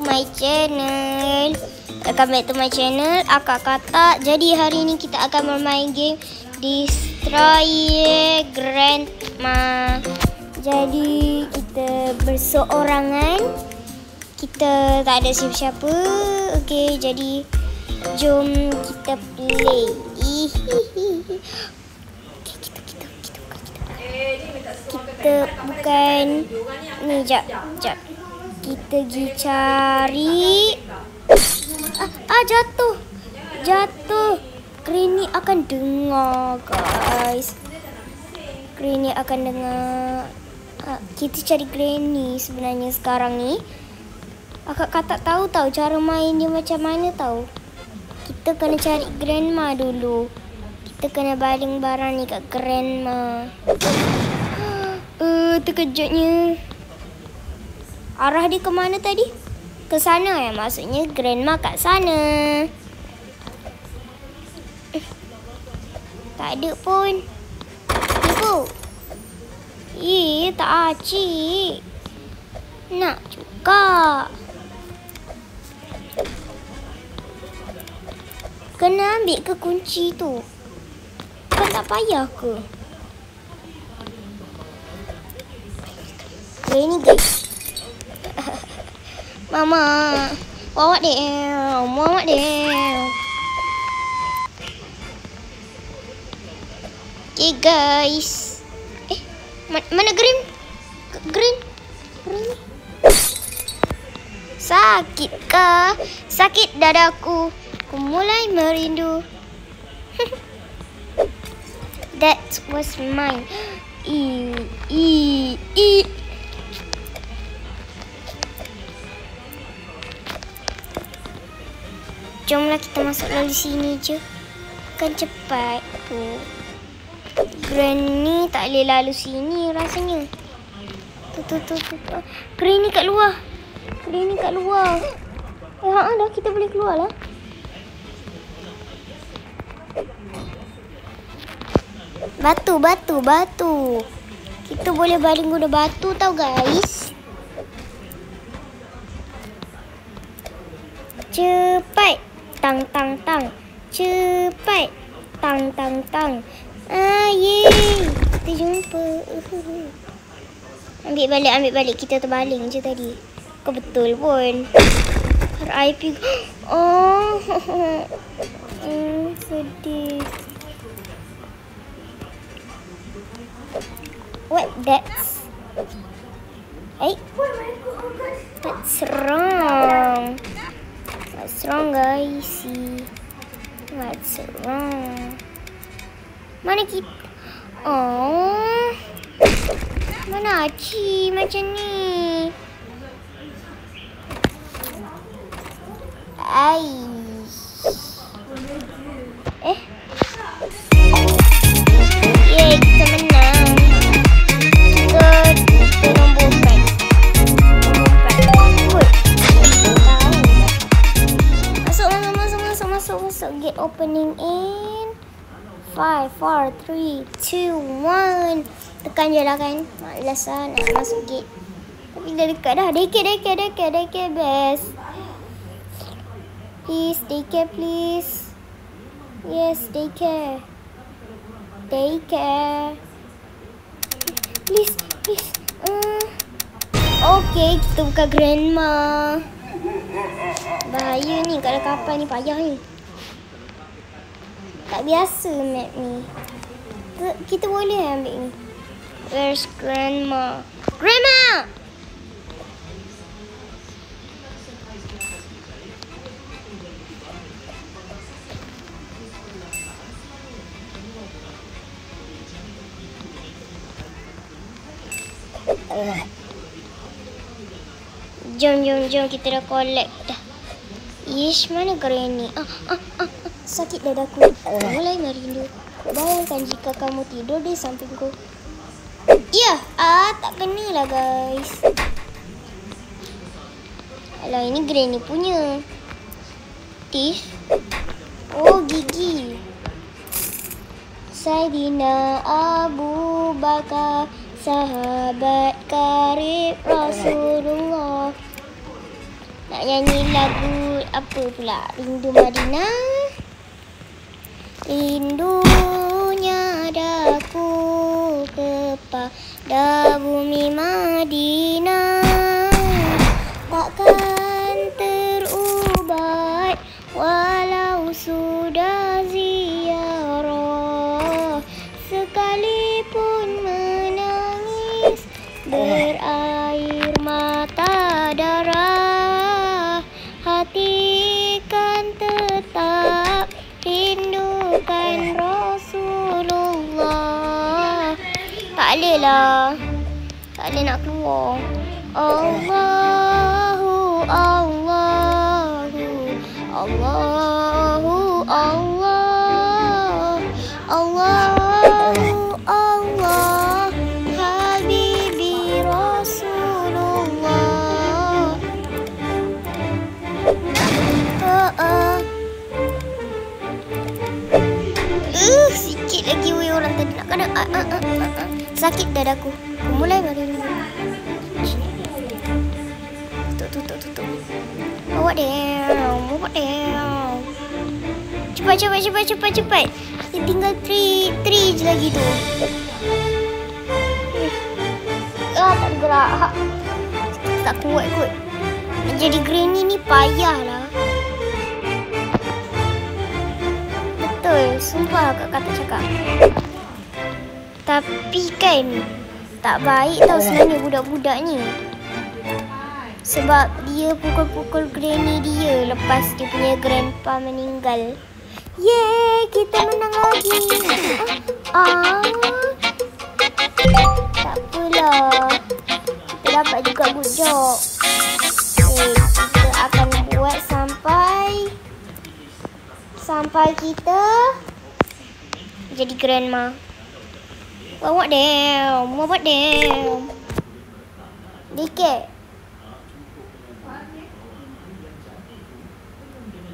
my channel. Welcome back to my channel, Akak Katak. Jadi hari ni kita akan bermain game Destroy Grandma. Jadi kita berseorangan. Kita tak ada siapa-siapa. Okey, jadi jom kita play. Kita bukan ni, jap. Kita pergi cari. Jatuh. Granny akan dengar, guys. Granny akan dengar. Kita cari Granny sebenarnya sekarang ni. Akak Katak tahu cara main dia macam mana tahu. Kita kena cari Grandma dulu. Kita kena baling barang ni kat Grandma. Terkejutnya. Arah dia ke mana tadi? Ke sana ya, maksudnya Grandma kat sana. Tak ada pun. Ibu. Tak acik. Nak juga. Kena ambil ke kunci tu? Kan tak payah ke? Ini guys. Mama, bawa dia. Okay guys. Mana Green? Sakit kah? Sakit dadaku. Aku mulai merindu. That was mine. Jomlah kita masuk lalu sini je. Kan cepat tu. Granny tak boleh lalu sini rasanya. Tu. Granny kat luar. Dah kita boleh keluar lah. Batu. Kita boleh baling guna batu tau guys. Cepat. Tang. Cepat. Tang. Yeay. Kita jumpa. Ambil balik. Kita terbaling je tadi. Kau betul pun. RIP. Oh. Sedih. What that's? What's wrong? What's wrong guys? What's wrong? Mana kita? Oh. Mana Aci macam ni? Yeay, kita menang. Kita nombor 4. Masuk. Gate opening in 5, 4, 3, 2, 1. Tekan je lah kan. Malas lah nak masuk gate. Tapi dah dekat dah. Daycare best. Please, daycare please. Yes, daycare. Please. Okay, kita buka Grandma. Bahaya ni kalau kapal ni, payah ni. Tak biasa map ni. Kita boleh ambil ni. Where's Grandma? Jom kita dah collect dah. Mana Granny? Sakit dadaku. Mulai merindu. Bangunkan jika kamu tidur di sampingku. Tak kena lah guys. Alah, ini Granny punya. Teeth. Oh, gigi. Saidina Abu Bakar, sahabat karib Rasulullah. Nak nak nyanyi lagu apa pula? Rindu Madinah. Rindunya daku kepada bumi Madinah, takkan terubat walau sudah ziarah, sekalipun menangis berair mata darah, hati kan tetap rindukan Rasulullah. Tak boleh lah, tak boleh nak keluar. Allahu Allahu Allahu Allah Allahu Allah Habibi Rasulullah. Sikit lagi weh, orang tadi nak kena. Sakit dadaku. Mulai dari dulu. Tutup. Bawa down. Cepat. Dia tinggal 3 je lagi tu. Tak gerak. Tak kuat kot. Jadi granny ni payah lah. Betul, sumpah kakak tak cakap. Tapi kan tak baik tau sebenarnya budak-budak ni. Sebab dia pukul-pukul granny dia lepas dia punya grandpa meninggal. Yeay, kita menang lagi. Tak apalah. Kita dapat juga good job. Kita akan buat sampai kita jadi grandma. Bawa down. Dikit.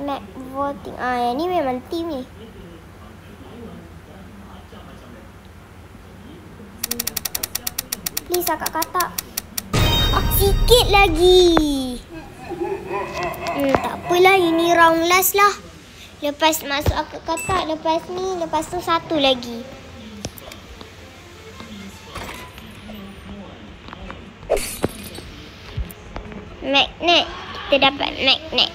Map voting. Yang ni memang team ni. Please akak kata. Sikit lagi. Tak apalah, ini round last lah. Lepas masuk akak kata, lepas tu satu lagi. Magnet. Kita dapat magnet.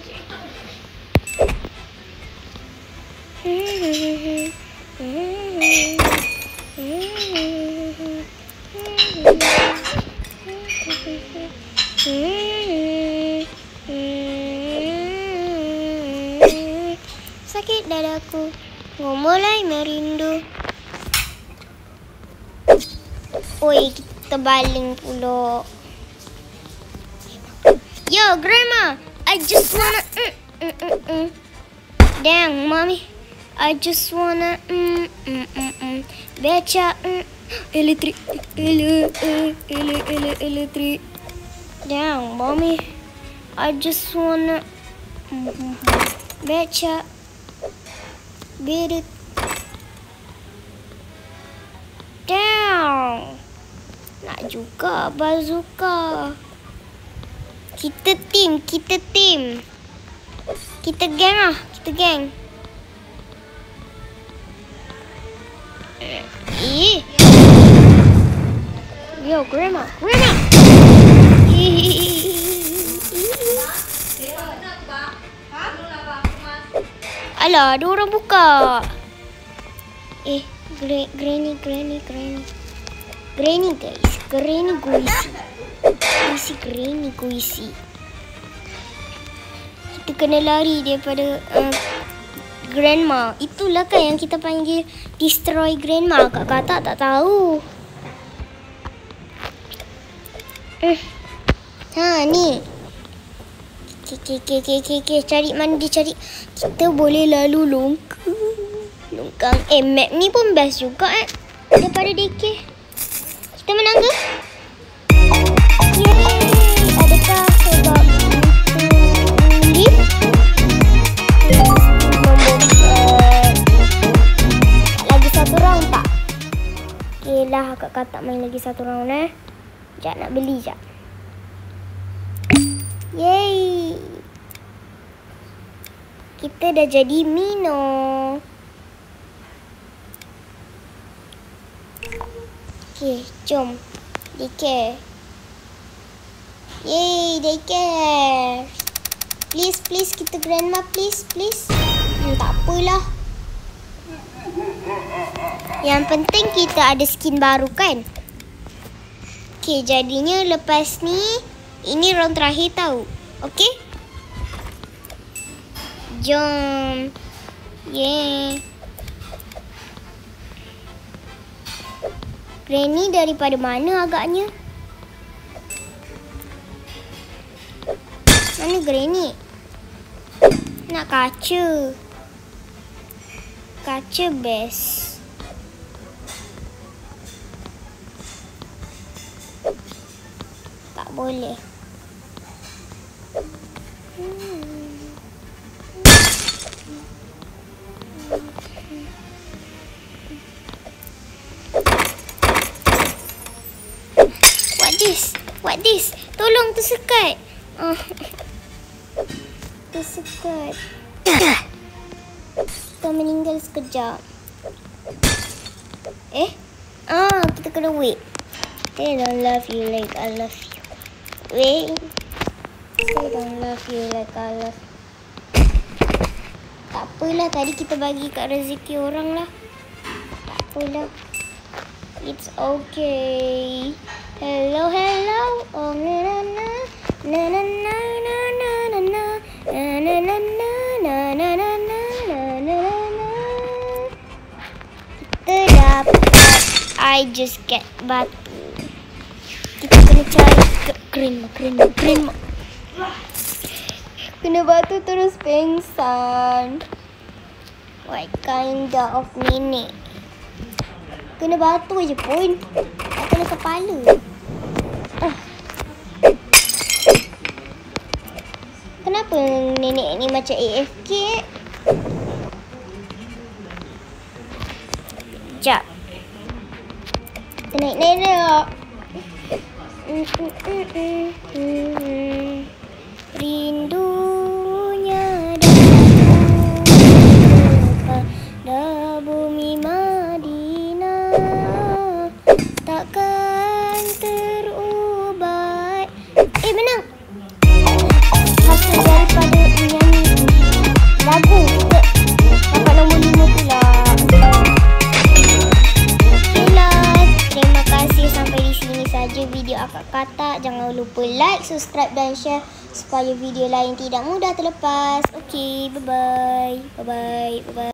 Sakit dadaku, mulai merindu. Oi, kita baling pula. Yo, grandma, I just wanna Dang, mommy, I just wanna baca elektrik. Dang, mommy, I just wanna baca berit. Dang, nak juga bazooka. Kita team. Kita geng. Yo, grandma. Alah, ada orang buka. Granny guys. Granny guisi. Kita kena lari daripada grandma. Itulah kan yang kita panggil destroy grandma. Kakak tak tahu. Ni. Cari mana dia cari. Kita boleh lalu longkang. Map ni pun best juga daripada DK. Kita menang ke? Yeay. Adakah sebab ini? Lagi satu round tak? Okay lah, kakak kata main lagi satu round Sekejap nak beli sekejap. Yeay. Kita dah jadi Mino. Okay, jom. Daycare. Yay, daycare. Please, kita grandma, please. Tak apalah. Yang penting kita ada skin baru kan? Okay, jadinya lepas ni, ini round terakhir tau. Okay? Jom. Yeay. Granny daripada mana agaknya? Mana Granny? Nak kaca. Kaca best. Tak boleh. What this? Tolong tersekat. Tersekat. Kita meninggal sekejap. Kita kena wait. They don't love you like I love you. Wait. They don't love you like I love you. Tak apalah, tadi kita bagi kat rezeki orang lah. Tak apalah. It's okay. Hello. Oh na na na na na na na na na na na na na na na. Kita dapat. I just get batu. Kita kena cari green. Kena batu terus pengsan. What kind of nenek? Kena batu je pun. Tak kena kepala. Kenapa nenek ni macam AFK? Sekejap. Kita naik. Rindunya pada bumi Madinah takkan terubat. Menang. Hasil daripada menyanyi lagu dapat nombor 5 pula. Terima kasih, sampai di sini saja video Akak Katak. Jangan lupa like, subscribe dan share supaya video lain tidak mudah terlepas. Okay, bye-bye.